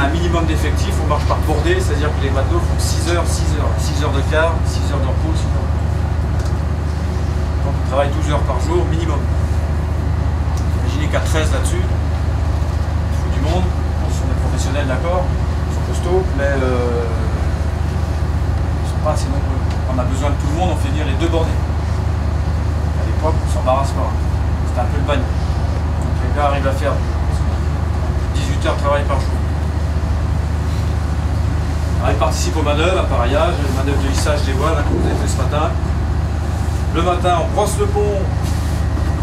a un minimum d'effectifs, on marche par bordée, c'est-à-dire que les matelots font 6 heures, 6 heures. 6 heures de quart, 6 heures de repos, 6 heures de repos. Donc on travaille 12 heures par jour minimum. Imaginez qu'à 13 là-dessus, il faut du monde. Ce sont des professionnels, d'accord, ils sont costauds, mais ils ne sont pas assez nombreux. On a besoin de tout le monde, on fait venir les 2 bordées. À l'époque, on ne s'embarrasse pas. C'était un peu le bagne. Donc les gars arrivent à faire 18 heures de travail par jour. Alors, ils participent aux manœuvres, appareillage, les manœuvres de hissage des voiles, comme vous avez fait ce matin. Le matin, on brosse le pont.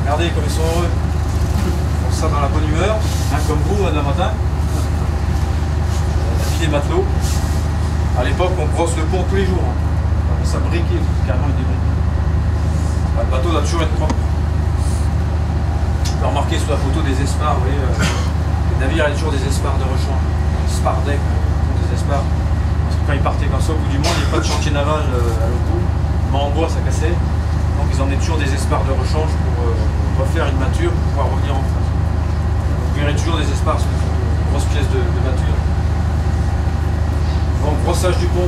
Regardez comme ils sont heureux. Ils font ça dans la bonne humeur, hein, comme vous, le matin. La vie des matelots. À l'époque, on brosse le pont tous les jours. On ça briquer, carrément il débrique. Le bateau doit toujours être propre. On peut remarquer sur la photo des espars, vous voyez, les navires avaient toujours des espars de rechange. Spar deck, des espars. Parce que quand ils partaient comme ça au bout du monde, il n'y avait pas de chantier naval à l'autre bout. Mais en bois, ça cassait. Donc ils emmenaient toujours des espars de rechange pour refaire une mâture pour pouvoir revenir en France. Vous verrez toujours des espars sur une grosse pièce de mâture. Donc brossage du pont.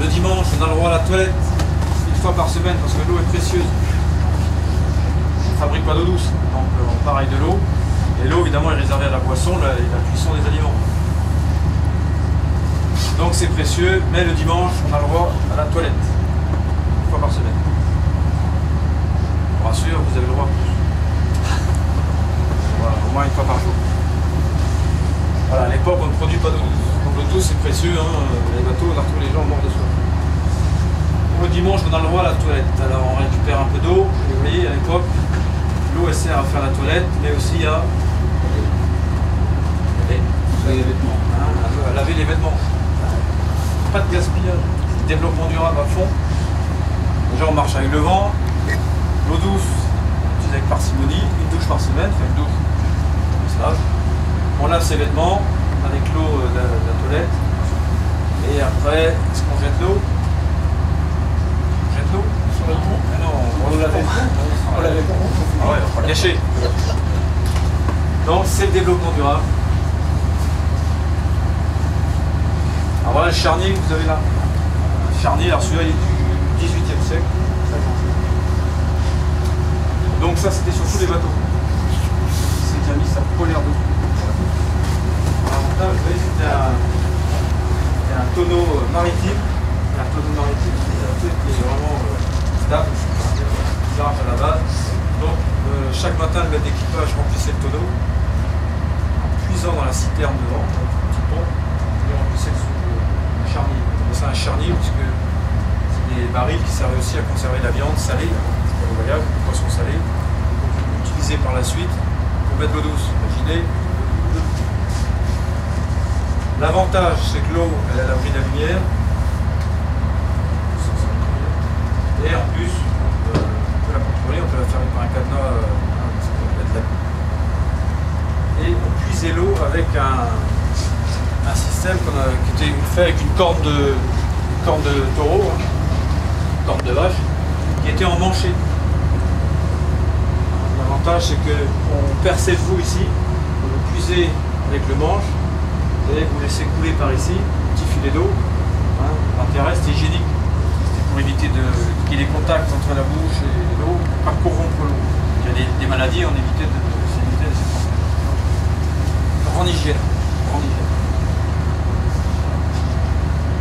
Le dimanche, on a le droit à la toilette une fois par semaine parce que l'eau est précieuse. On ne fabrique pas d'eau douce, donc on pareille de l'eau. Et l'eau, évidemment, est réservée à la boisson et la cuisson des aliments. Donc c'est précieux, mais le dimanche, on a le droit à la toilette. Une fois par semaine. Je vous rassure, vous avez le droit à plus. Voilà, au moins une fois par jour. Voilà, à l'époque, on ne produit pas d'eau douce. Donc l'eau douce, c'est précieux, hein. Les bateaux, on a retrouvé les gens morts de soif. Pour le dimanche, on a le droit à la toilette. Alors on récupère un peu d'eau. Et vous voyez, à l'époque, l'eau, elle sert à faire la toilette, mais aussi à laver les vêtements. Hein, à laver les vêtements. Pas de gaspillage. Développement durable à fond. Déjà, on marche avec le vent. L'eau douce, on utilise avec parcimonie. Une douche par semaine, enfin une douche. On se lave. On lave ses vêtements avec l'eau de la toilette. Et après, est-ce qu'on jette l'eau? On jette l'eau sur le pont? Non, on va laver. On lave le pont. Ah ouais, on va le gâcher. Donc, c'est le développement durable. Alors voilà le charnier que vous avez là. Le charnier, alors celui-là, il est du 18e siècle. Donc ça, c'était sur tous les bateaux. C'est déjà mis sa polaire d'eau. L'avantage, vous voyez, c'était un tonneau maritime. Un tonneau maritime, c'est un truc qui est vraiment stable, large à la base. Donc chaque matin, le maître d'équipage remplissait le tonneau en puisant dans la citerne devant, un petit pont, et remplissait le charnier. C'est un charnier puisque c'est des barils qui servaient aussi à conserver la viande salée pour le voyage, le poisson salé, utilisé par la suite pour mettre l'eau douce. Imaginez. L'avantage, c'est que l'eau, elle est à l'abri de la lumière. Et en plus, on peut la contrôler, on peut la fermer par un cadenas. Et on puisait l'eau avec un système qui était fait avec une corne de taureau, hein, une corne de vache, qui était emmanchée. L'avantage, c'est qu'on perçait le trou ici, on le puisait avec le manche, et vous laissez couler par ici, un petit filet d'eau. Hein. L'intérêt, c'était hygiénique. C'était pour éviter qu'il y ait des contacts entre la bouche et l'eau, pour pas corrompre l'eau. Il y a des maladies, on évitait de s'éviter de ces transmettre. Grande hygiène. Grande hygiène.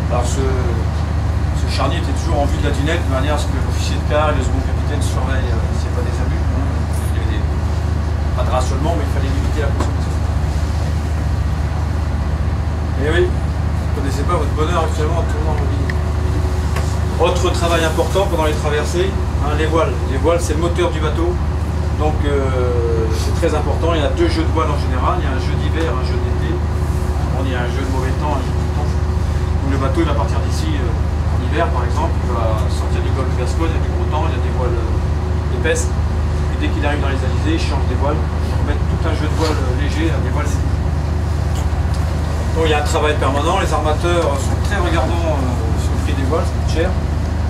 Alors ce charnier était toujours en vue de la dunette, de manière à ce que l'officier de quart et le second capitaine surveillent s'il n'y a pas des abus. Il y avait pas de rationnement, mais il fallait limiter la consommation. Et oui, vous ne connaissez pas votre bonheur actuellement en tournant en ligne. Autre travail important pendant les traversées, hein, les voiles. Les voiles, c'est le moteur du bateau. Donc c'est très important. Il y a 2 jeux de voiles en général. Il y a un jeu d'hiver, un jeu d'été. Il y a un jeu de mauvais temps, un jeu de temps. Donc le bateau, il va partir d'ici en hiver, par exemple. Il va sortir du golfe de Gascogne, il y a du gros temps, il y a des voiles épaisses. Puis dès qu'il arrive dans les alizés, il change des voiles. On va mettre tout un jeu de voiles léger, des voiles. Donc il y a un travail permanent, les armateurs sont très regardants sur le prix des voiles, ça coûte cher.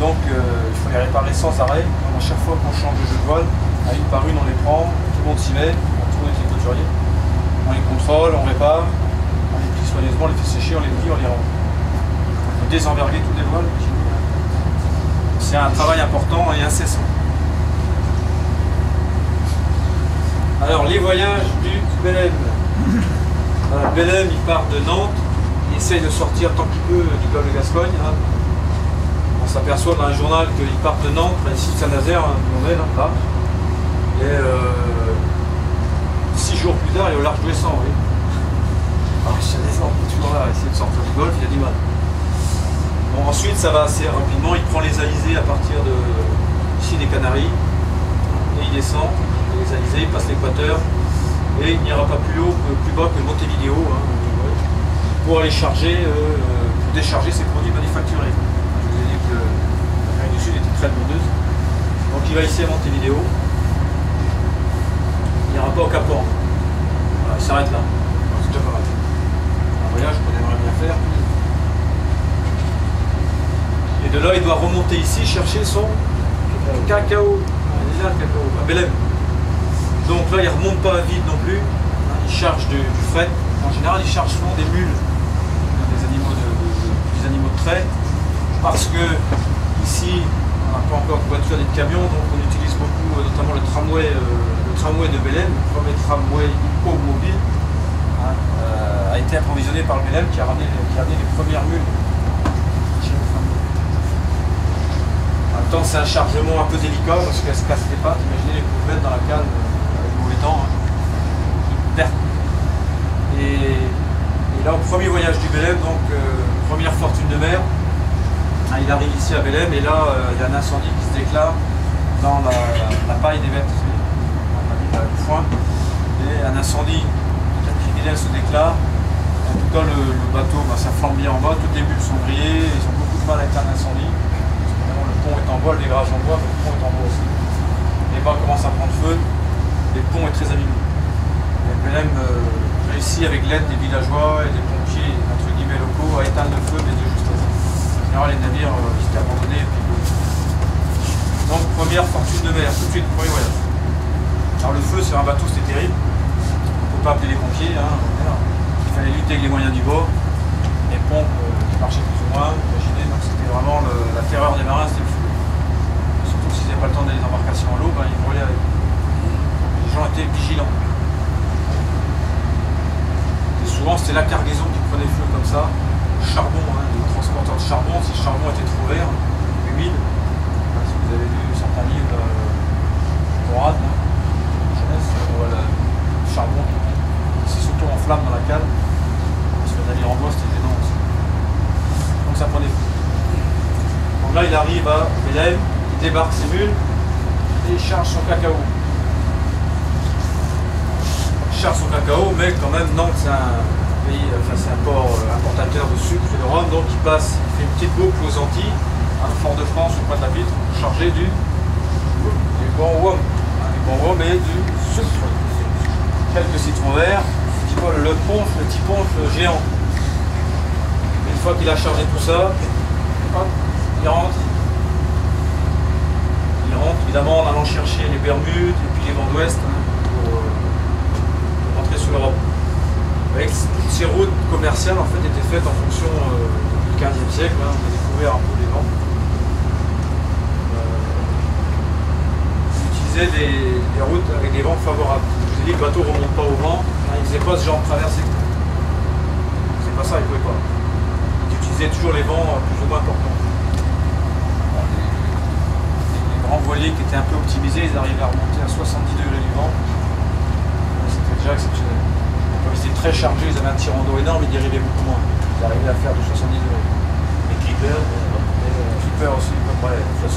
Donc il faut les réparer sans arrêt. Donc, à chaque fois qu'on change de jeu de voile, à une par une on les prend, tout le monde s'y met, on tourne avec les couturiers. On les contrôle, on répare, on les soigneusement, on les fait sécher, on les plie, on les rend. On peut désemberguer toutes les voiles. C'est un travail important et incessant. Alors, les voyages du Belém. Voilà, Belém, il part de Nantes, il essaye de sortir tant qu'il peut du golfe de Gascogne. Hein. On s'aperçoit dans un journal qu'il part de Nantes, ici de Saint-Nazaire, hein, là. Et 6 jours plus tard, il est au large de l'Essent, oui. Alors, il descend toujours là, essayer de sortir du golfe, il a du mal. Bon, ensuite, ça va assez rapidement, il prend les alizés à partir de ici des Canaries, et il descend, les alizés, il passe l'équateur, et il n'ira pas plus haut, plus bas que Montevideo, hein, pour aller charger, pour décharger ses produits manufacturés. Je vous ai dit que l'Amérique du Sud était très demandeuse. Donc il va ici à Montevideo, il n'ira pas au Cap Horn. Voilà, il s'arrête là. C'est déjà pas mal. Un voyage qu'on aimerait bien faire. Et de là, il doit remonter ici, chercher son cacao. Déjà le cacao, à Belém. Donc là, il ne remonte pas vite non plus. Il charge du fret. En général, il charge souvent des mules, des animaux de trait. Parce que ici, on n'a pas encore de voiture ni de camion, donc on utilise beaucoup, notamment le tramway de Belém, le premier tramway hippomobile, hein, a été approvisionné par le Belém qui a ramené les premières mules. En même temps, c'est un chargement un peu délicat parce qu'elle se casse les pattes. Imaginez les couvettes dans la cale avec le mauvais temps. Hein. Et là, au premier voyage du Belém, donc première fortune de mer, hein, il arrive ici à Belém et là, il y a un incendie qui se déclare dans la paille des bêtes, le foin, et un incendie criminel se déclare. En tout cas, le bateau, ça flambe bien en bas, toutes les bulles sont grillées, ils ont beaucoup de mal avec un incendie. Le pont est en bois, le dégradage en bois, mais le pont est en bois aussi. Les bas commencent à prendre feu, et le pont est très abîmé. Et Belém réussit avec l'aide des villageois et des pompiers, entre guillemets locaux, à éteindre le feu, mais de justesse. En général, les navires étaient abandonnés. Et puis... Donc, première fortune de mer, tout de suite, premier voyage. Alors, le feu sur un bateau, c'était terrible. On ne peut pas appeler les pompiers. Hein. Il fallait lutter avec les moyens du bord. Les pompes qui marchaient plus ou moins, imaginez. Donc, c'était vraiment la terreur des marins, c'était le feu. Surtout s'ils n'avaient pas le temps d'aller des embarcations à l'eau, ils brûlaient avec. Les gens étaient vigilants. Souvent c'était la cargaison qui prenait feu comme ça, charbon, hein, les transporteurs de charbon, si le charbon était trop vert, humide, si vous avez lu certains livres, Conrad, jeunesse, voilà, le charbon qui s'auto enflamme dans la cale, parce que le navire en bois c'était énorme aussi. Donc ça prenait feu. Donc là il arrive à Belém, il débarque ses mules et il charge son cacao. Charge son cacao, mais quand même Nantes c'est un pays, c'est un port importateur de sucre et de rhum, donc il fait une petite boucle aux Antilles, à Fort-de-France, au Pointe à Pitre, chargé du bon rhum, et du sucre. Quelques citrons verts, le petit ponche géant. Une fois qu'il a chargé tout ça, hop, il rentre. Il rentre évidemment en allant chercher les Bermudes et puis les vents d'ouest. Sur l'Europe. Toutes ces routes commerciales en fait étaient faites en fonction du XVe siècle, hein, on a découvert un peu les vents. Ils utilisaient des routes avec des vents favorables. Je vous ai dit que le bateau ne remonte pas au vent, hein, ils ne faisaient pas ce genre de traversée. C'est pas ça, ils ne pouvaient pas. Ils utilisaient toujours les vents plus ou moins importants. Les grands voiliers qui étaient un peu optimisés, ils arrivaient à remonter à 70 degrés du vent. Exceptionnel. Comme ils étaient très chargés, ils avaient un tirant d'eau énorme, ils dérivaient beaucoup moins. Ils arrivaient à faire de 70 degrés. Les clippers aussi, à peu près 70.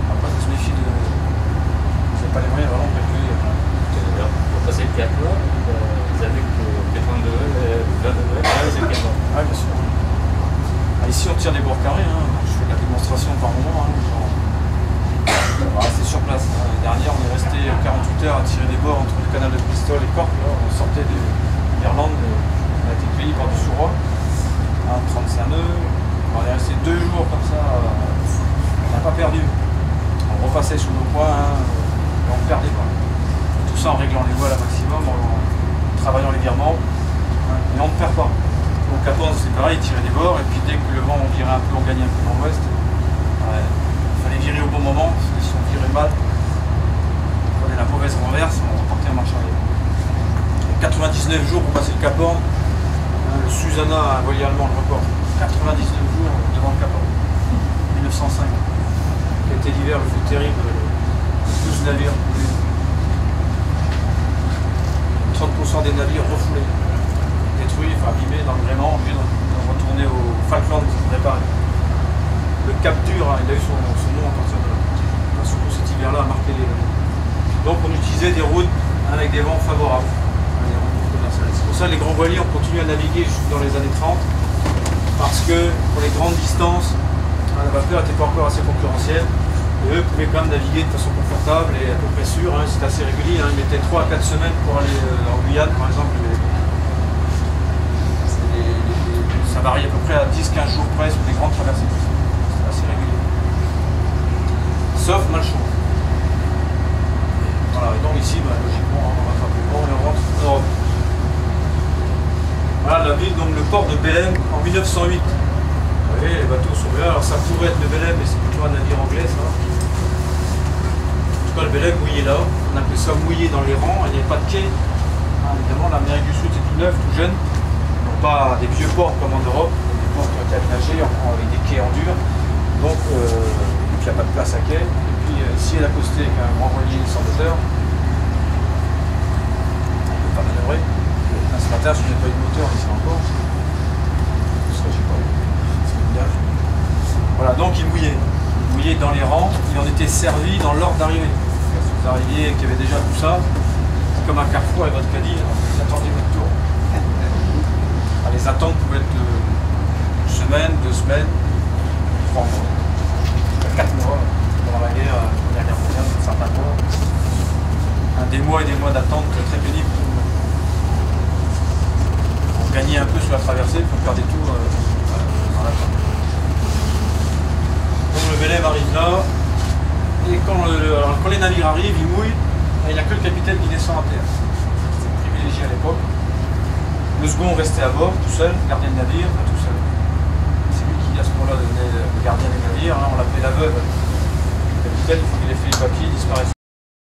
Après, ça se méfie de. Ils n'avaient pas les moyens vraiment de calculer. Pour passer le cap là, ils avaient que 80 degrés, 20 degrés, là, c'est le cap. Ah, bien sûr. Ah, ici, on tire des bords carrés. Hein. Je fais la démonstration par moment. Hein. On va rester sur place. L'année dernière, on est resté 48 heures à tirer des bords entre le canal de Bristol et Cork. On sortait d'Irlande, on a été cueillis par du Suroît, 35 nœuds. On est resté 2 jours comme ça. On n'a pas perdu. On repassait sur nos points, et on ne perdait pas. Tout ça en réglant les voiles à maximum, en travaillant les virements. Et on ne perd pas. Donc Cap Horn c'est pareil, tirer des bords, et puis dès que le vent on virait un peu, on gagnait un peu dans l'ouest. Il fallait virer au bon moment, parce que si on virait mal, on prenait la mauvaise renverse, on repartait en marche arrière. Donc 99 jours pour passer le Cap Horn, le Susanna, un voilier allemand, le record. 99 jours devant le Cap Horn. 1905. Qui a été l'hiver le plus terrible, 12 navires coulés. 30% des navires refoulés, détruits, enfin abîmés dans le gréement, obligés de retourner au Falkland réparé. Le Cap Dur, hein, il a eu son nom à partir de là. Enfin, surtout cet hiver-là a marqué les navires. Donc on utilisait des routes avec des vents favorables. C'est pour ça que les grands voiliers ont continué à naviguer dans les années 30, parce que pour les grandes distances, la vapeur n'était pas encore assez concurrentielle. Et eux pouvaient quand même naviguer de façon confortable et à peu près sûre, hein, c'était assez régulier, hein, ils mettaient 3 à 4 semaines pour aller en Guyane par exemple. Ça varie à peu près à 10-15 jours près sur des grandes traversées. C'est assez régulier. Sauf Malchon. Voilà, et donc ici, logiquement, on va faire plus long et on rentre en Europe. Voilà la ville, donc le port de Belém en 1908. Vous voyez, les bateaux sont là, alors ça pourrait être le Belém, mais c'est plutôt un navire anglais ça. Le Belém mouillé là, on appelait ça mouillé dans les rangs, il n'y avait pas de quai. Évidemment, l'Amérique du Sud c'est tout neuf, tout jeune, donc pas des vieux ports comme en Europe, des ports qui ont été aménagés avec des quais en dur, donc et puis il n'y a pas de place à quai. Et puis ici elle a posté avec un grand voilier sans moteur, on ne peut pas manœuvrer. Là, ce matin, si je n'ai pas eu de moteur ici encore, ça je sais pas, c'est une gaffe. Voilà, donc il mouillait. Dans les rangs, il en était servi dans l'ordre d'arrivée. Si vous arriviez et qu'il y avait déjà tout ça, c'est comme un carrefour avec votre caddie, vous attendez votre tour. Alors, les attentes pouvaient être de 1 semaine, 2 semaines, 3 mois, 4 mois. Pendant la guerre mondiale, certains mois. Des mois et des mois d'attente très pénibles pour nous. On gagnait un peu sur la traversée, puis on perdait tout dans l'attente. Donc le Belém arrive là, et quand les navires arrivent, ils mouillent, il n'y a que le capitaine qui descend à terre. C'était privilégié à l'époque. Le second restait à bord, tout seul, gardien de navire, tout seul. C'est lui qui, à ce moment-là, devenait le gardien des navires, hein, on l'appelait la veuve. Le capitaine, il faut qu'il ait fait les papiers, il disparaissait.